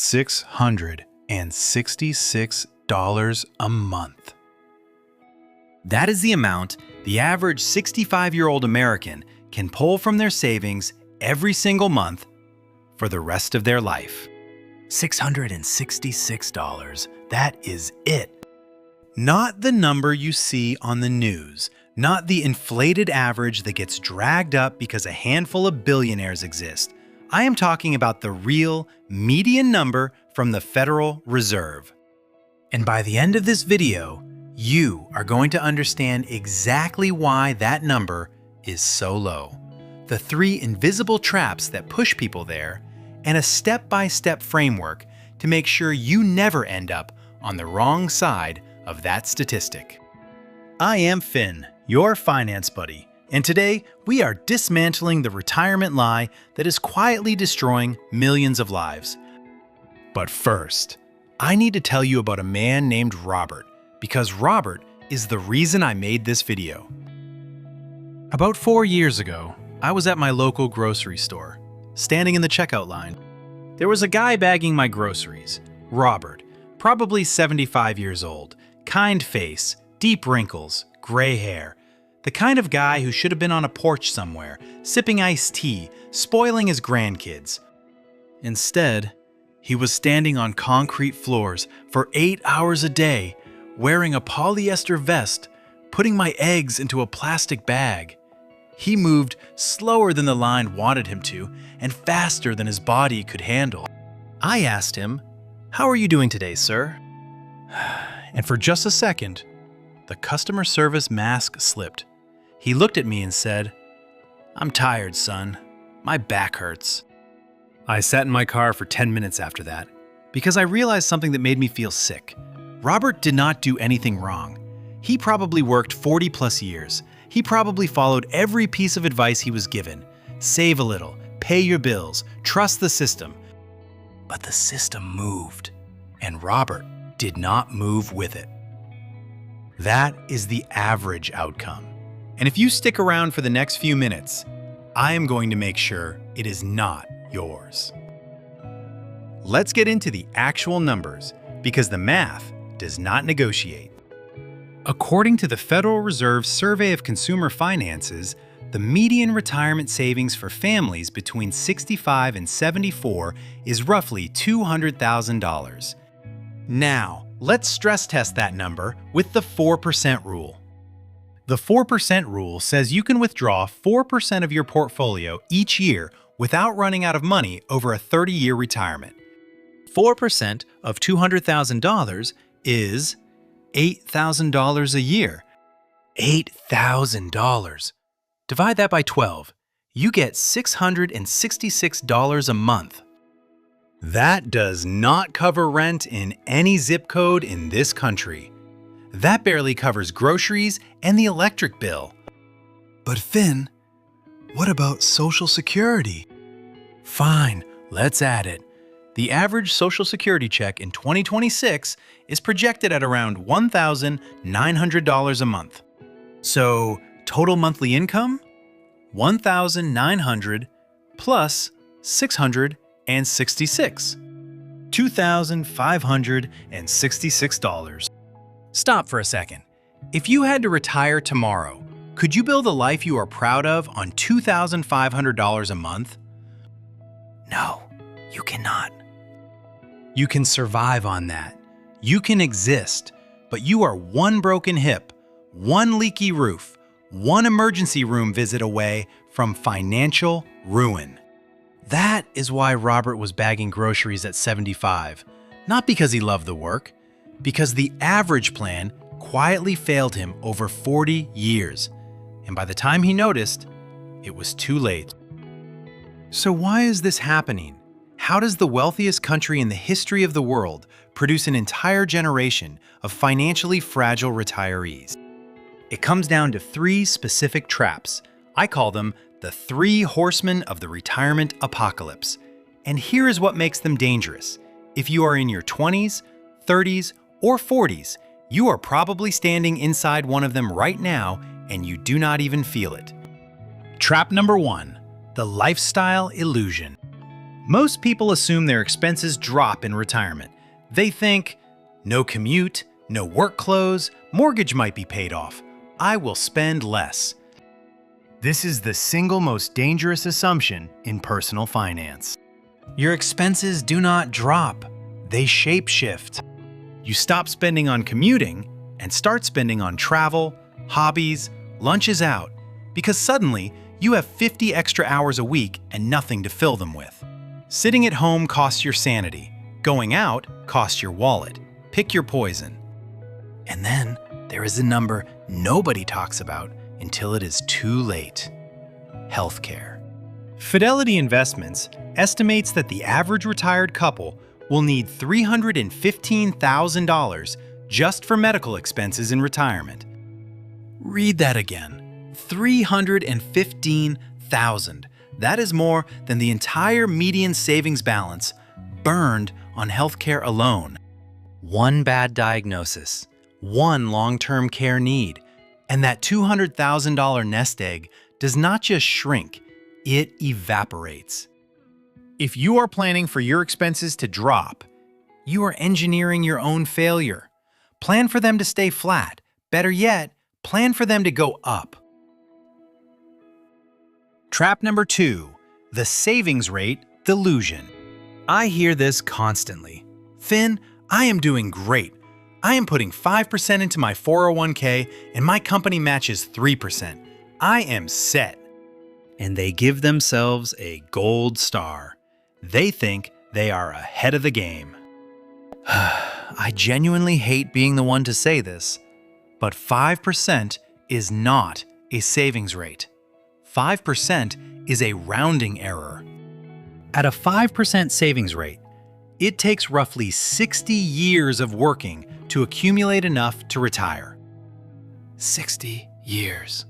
$666 a month. That is the amount the average 65-year-old American can pull from their savings every single month for the rest of their life. $666, that is it. Not the number you see on the news, not the inflated average that gets dragged up because a handful of billionaires exist. I am talking about the real median number from the Federal Reserve. And by the end of this video, you are going to understand exactly why that number is so low, the 3 invisible traps that push people there, and a step-by-step framework to make sure you never end up on the wrong side of that statistic. I am Finn, your finance buddy, and today we are dismantling the retirement lie that is quietly destroying millions of lives. But first, I need to tell you about a man named Robert, because Robert is the reason I made this video. About 4 years ago, I was at my local grocery store, standing in the checkout line. There was a guy bagging my groceries, Robert, probably 75 years old, kind face, deep wrinkles, gray hair, the kind of guy who should have been on a porch somewhere, sipping iced tea, spoiling his grandkids. Instead, he was standing on concrete floors for 8 hours a day, wearing a polyester vest, putting my eggs into a plastic bag. He moved slower than the line wanted him to and faster than his body could handle. I asked him, "How are you doing today, sir?" And for just a second, the customer service mask slipped. He looked at me and said, "I'm tired, son. My back hurts." I sat in my car for 10 minutes after that because I realized something that made me feel sick. Robert did not do anything wrong. He probably worked 40 plus years. He probably followed every piece of advice he was given. Save a little, pay your bills, trust the system. But the system moved, and Robert did not move with it. That is the average outcome. And if you stick around for the next few minutes, I am going to make sure it is not yours. Let's get into the actual numbers, because the math does not negotiate. According to the Federal Reserve Survey of Consumer Finances, the median retirement savings for families between 65 and 74 is roughly $200,000. Now, let's stress test that number with the 4% rule. The 4% rule says you can withdraw 4% of your portfolio each year without running out of money over a 30-year retirement. 4% of $200,000 is $8,000 a year. $8,000. Divide that by 12. You get $666 a month. That does not cover rent in any zip code in this country. That barely covers groceries and the electric bill. But Finn, what about Social Security? Fine, let's add it. The average Social Security check in 2026 is projected at around $1,900 a month. So, total monthly income? $1,900 plus $666. $2,566. Stop for a second. If you had to retire tomorrow, could you build a life you are proud of on $2,500 a month? No, you cannot. You can survive on that. You can exist, but you are one broken hip, one leaky roof, one emergency room visit away from financial ruin. That is why Robert was bagging groceries at 75, not because he loved the work, because the average plan quietly failed him over 40 years, and by the time he noticed, it was too late. So why is this happening? How does the wealthiest country in the history of the world produce an entire generation of financially fragile retirees? It comes down to 3 specific traps. I call them the 3 horsemen of the retirement apocalypse. And here is what makes them dangerous. If you are in your 20s, 30s, or 40s, you are probably standing inside one of them right now and you do not even feel it. Trap number 1, the lifestyle illusion. Most people assume their expenses drop in retirement. They think, no commute, no work clothes, mortgage might be paid off. I will spend less. This is the single most dangerous assumption in personal finance. Your expenses do not drop, they shapeshift. You stop spending on commuting and start spending on travel, hobbies, lunches out, because suddenly you have 50 extra hours a week and nothing to fill them with. Sitting at home costs your sanity. Going out costs your wallet. Pick your poison. And then there is a number nobody talks about until it is too late. Healthcare. Fidelity Investments estimates that the average retired couple will need $315,000 just for medical expenses in retirement. Read that again. $315,000. That is more than the entire median savings balance burned on healthcare alone. One bad diagnosis, one long-term care need, and that $200,000 nest egg does not just shrink, it evaporates. If you are planning for your expenses to drop, you are engineering your own failure. Plan for them to stay flat. Better yet, plan for them to go up. Trap number 2, the savings rate delusion. I hear this constantly. Finn, I am doing great. I am putting 5% into my 401k and my company matches 3%. I am set. And they give themselves a gold star. They think they are ahead of the game. I genuinely hate being the one to say this, but 5% is not a savings rate. 5% is a rounding error. At a 5% savings rate, it takes roughly 60 years of working to accumulate enough to retire. 60 years.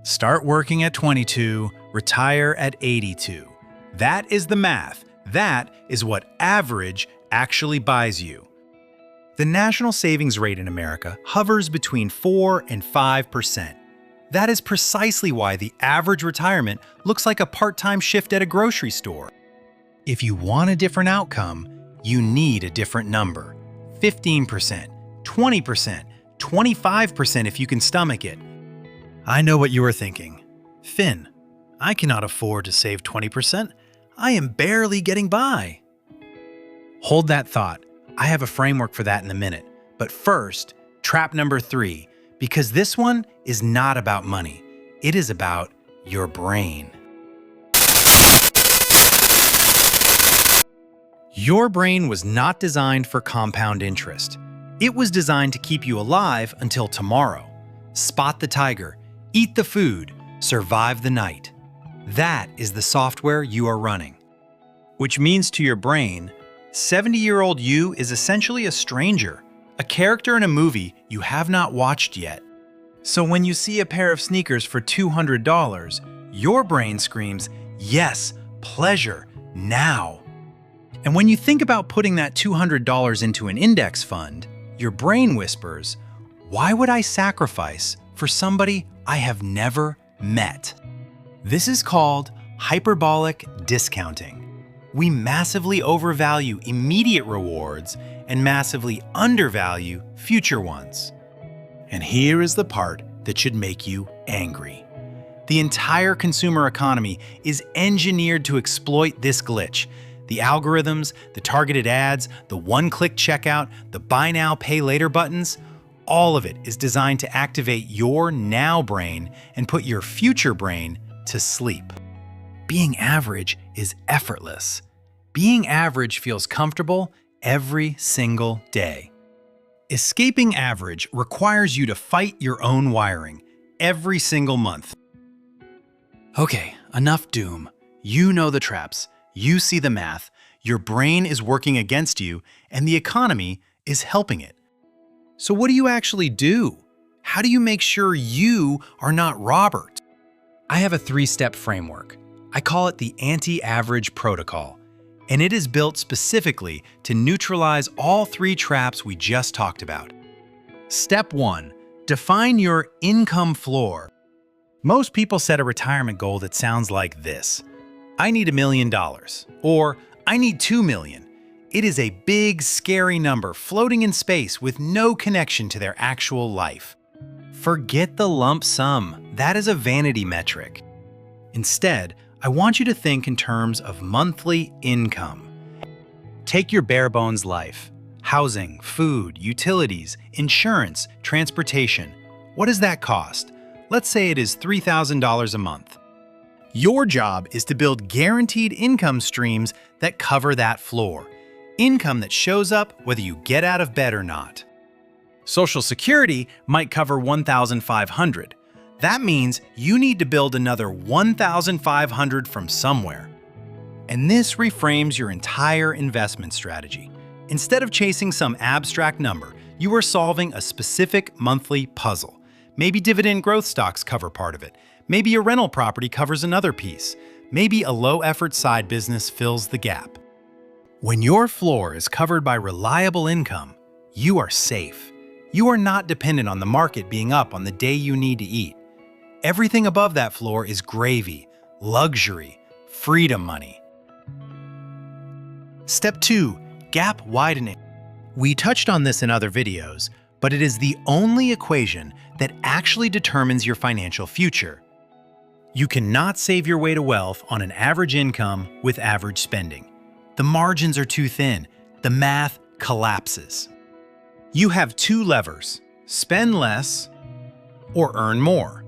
Start working at 22, retire at 82. That is the math. That is what average actually buys you. The national savings rate in America hovers between 4 and 5%. That is precisely why the average retirement looks like a part-time shift at a grocery store. If you want a different outcome, you need a different number. 15%, 20%, 25% if you can stomach it. I know what you are thinking. Finn, I cannot afford to save 20%. I am barely getting by. Hold that thought. I have a framework for that in a minute. But first, trap number 3, because this one is not about money. It is about your brain. Your brain was not designed for compound interest. It was designed to keep you alive until tomorrow. Spot the tiger, eat the food, survive the night. That is the software you are running. Which means to your brain, 70-year-old you is essentially a stranger, a character in a movie you have not watched yet. So when you see a pair of sneakers for $200, your brain screams, yes, pleasure, now. And when you think about putting that $200 into an index fund, your brain whispers, why would I sacrifice for somebody I have never met? This is called hyperbolic discounting. We massively overvalue immediate rewards and massively undervalue future ones. And here is the part that should make you angry. The entire consumer economy is engineered to exploit this glitch. The algorithms, the targeted ads, the one-click checkout, the buy now, pay later buttons, all of it is designed to activate your now brain and put your future brain to sleep. Being average is effortless. Being average feels comfortable every single day. Escaping average requires you to fight your own wiring every single month. Okay, enough doom. You know the traps. You see the math. Your brain is working against you, and the economy is helping it. So what do you actually do? How do you make sure you are not Robert? I have a 3-step framework. I call it the anti-average protocol, and it is built specifically to neutralize all 3 traps we just talked about. Step 1, define your income floor. Most people set a retirement goal that sounds like this. I need $1 million, or I need 2 million. It is a big, scary number floating in space with no connection to their actual life. Forget the lump sum. That is a vanity metric. Instead, I want you to think in terms of monthly income. Take your bare bones life. Housing, food, utilities, insurance, transportation. What does that cost? Let's say it is $3,000 a month. Your job is to build guaranteed income streams that cover that floor. Income that shows up whether you get out of bed or not. Social Security might cover $1,500. That means you need to build another $1,500 from somewhere. And this reframes your entire investment strategy. Instead of chasing some abstract number, you are solving a specific monthly puzzle. Maybe dividend growth stocks cover part of it. Maybe a rental property covers another piece. Maybe a low-effort side business fills the gap. When your floor is covered by reliable income, you are safe. You are not dependent on the market being up on the day you need to eat. Everything above that floor is gravy, luxury, freedom money. Step 2. Gap widening. We touched on this in other videos, but it is the only equation that actually determines your financial future. You cannot save your way to wealth on an average income with average spending. The margins are too thin. The math collapses. You have two levers: spend less or earn more.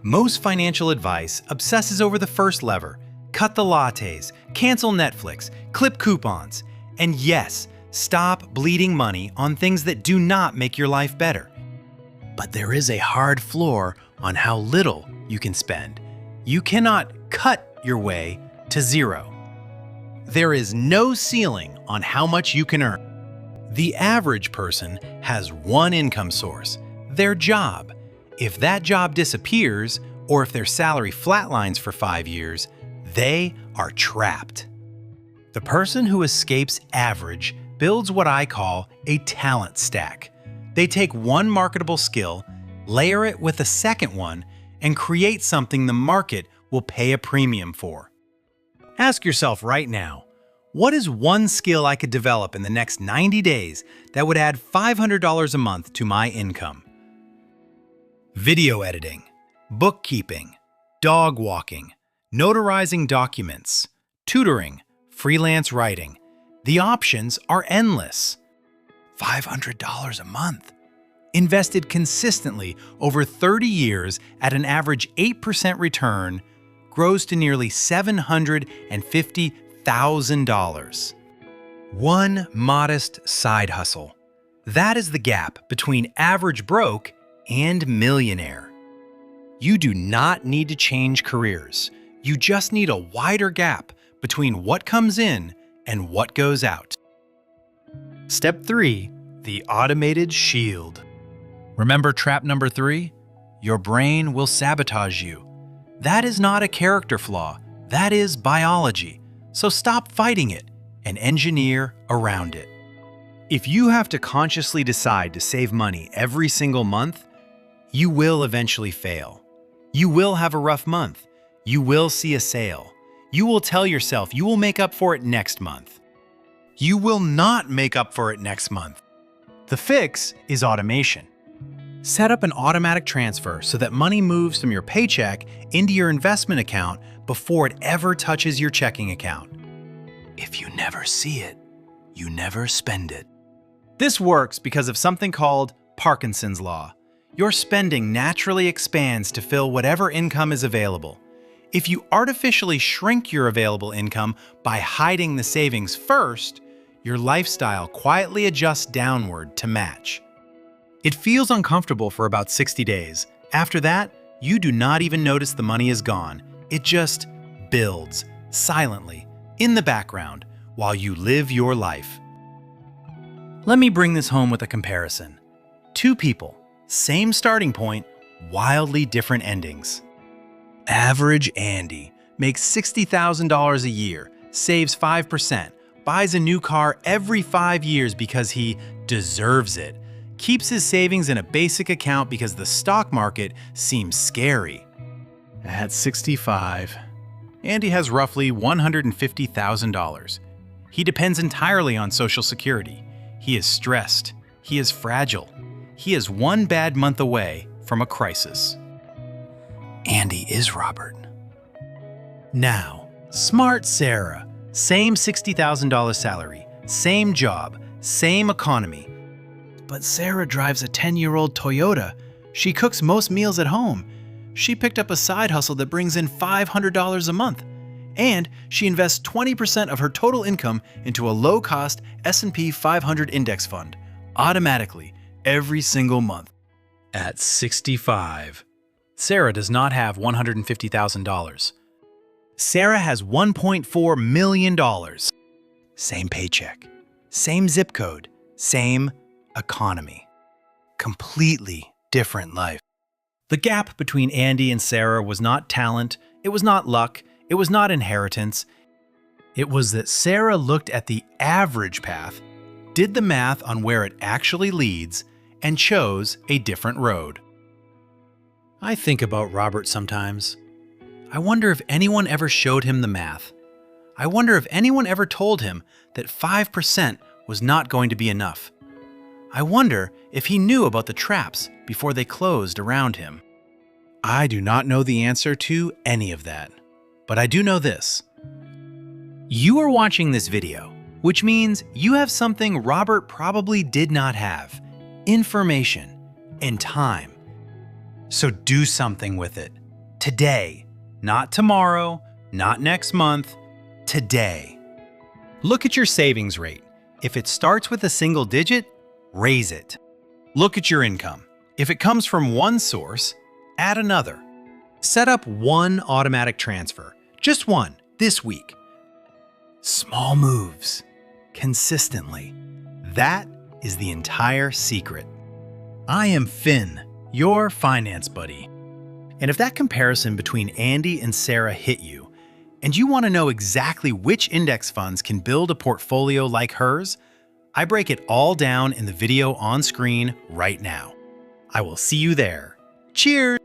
Most financial advice obsesses over the first lever: cut the lattes, cancel Netflix, clip coupons, and yes, stop bleeding money on things that do not make your life better. But there is a hard floor on how little you can spend. You cannot cut your way to zero. There is no ceiling on how much you can earn. The average person has one income source: their job. If that job disappears, or if their salary flatlines for 5 years, they are trapped. The person who escapes average builds what I call a talent stack. They take one marketable skill, layer it with a second one, and create something the market will pay a premium for. Ask yourself right now, what is one skill I could develop in the next 90 days that would add $500 a month to my income? Video editing, bookkeeping, dog walking, notarizing documents, tutoring, freelance writing. The options are endless. $500 a month. Invested consistently over 30 years at an average 8% return, grows to nearly $750,000. One modest side hustle. That is the gap between average broke and millionaire. You do not need to change careers. You just need a wider gap between what comes in and what goes out. Step 3. The automated shield. Remember trap number 3? Your brain will sabotage you. That is not a character flaw. That is biology. So stop fighting it and engineer around it. If you have to consciously decide to save money every single month, you will eventually fail. You will have a rough month. You will see a sale. You will tell yourself you will make up for it next month. You will not make up for it next month. The fix is automation. Set up an automatic transfer so that money moves from your paycheck into your investment account before it ever touches your checking account. If you never see it, you never spend it. This works because of something called Parkinson's Law. Your spending naturally expands to fill whatever income is available. If you artificially shrink your available income by hiding the savings first, your lifestyle quietly adjusts downward to match. It feels uncomfortable for about 60 days. After that, you do not even notice the money is gone. It just builds, silently, in the background, while you live your life. Let me bring this home with a comparison. Two people, same starting point, wildly different endings. Average Andy makes $60,000 a year, saves 5%, buys a new car every 5 years because he deserves it, keeps his savings in a basic account because the stock market seems scary. At 65, Andy has roughly $150,000. He depends entirely on Social Security. He is stressed. He is fragile. He is one bad month away from a crisis. Andy is Robert. Now, smart Sarah. Same $60,000 salary, same job, same economy. But Sarah drives a 10-year-old Toyota. She cooks most meals at home. She picked up a side hustle that brings in $500 a month. And she invests 20% of her total income into a low-cost S&P 500 index fund, automatically, every single month. At 65, Sarah does not have $150,000. Sarah has $1.4 million. Same paycheck, same zip code, same economy. Completely different life. The gap between Andy and Sarah was not talent, it was not luck, it was not inheritance. It was that Sarah looked at the average path, did the math on where it actually leads, and chose a different road. I think about Robert sometimes. I wonder if anyone ever showed him the math. I wonder if anyone ever told him that 5% was not going to be enough. I wonder if he knew about the traps before they closed around him. I do not know the answer to any of that, but I do know this. You are watching this video, which means you have something Robert probably did not have: information and time. So do something with it. Today, not tomorrow, not next month, today. Look at your savings rate. If it starts with a single digit, raise it. Look at your income. If it comes from one source, add another. Set up one automatic transfer, just one, this week. Small moves, consistently. That is the entire secret. I am Finn, your finance buddy. And if that comparison between Andy and Sarah hit you, and you want to know exactly which index funds can build a portfolio like hers, I break it all down in the video on screen right now. I will see you there. Cheers!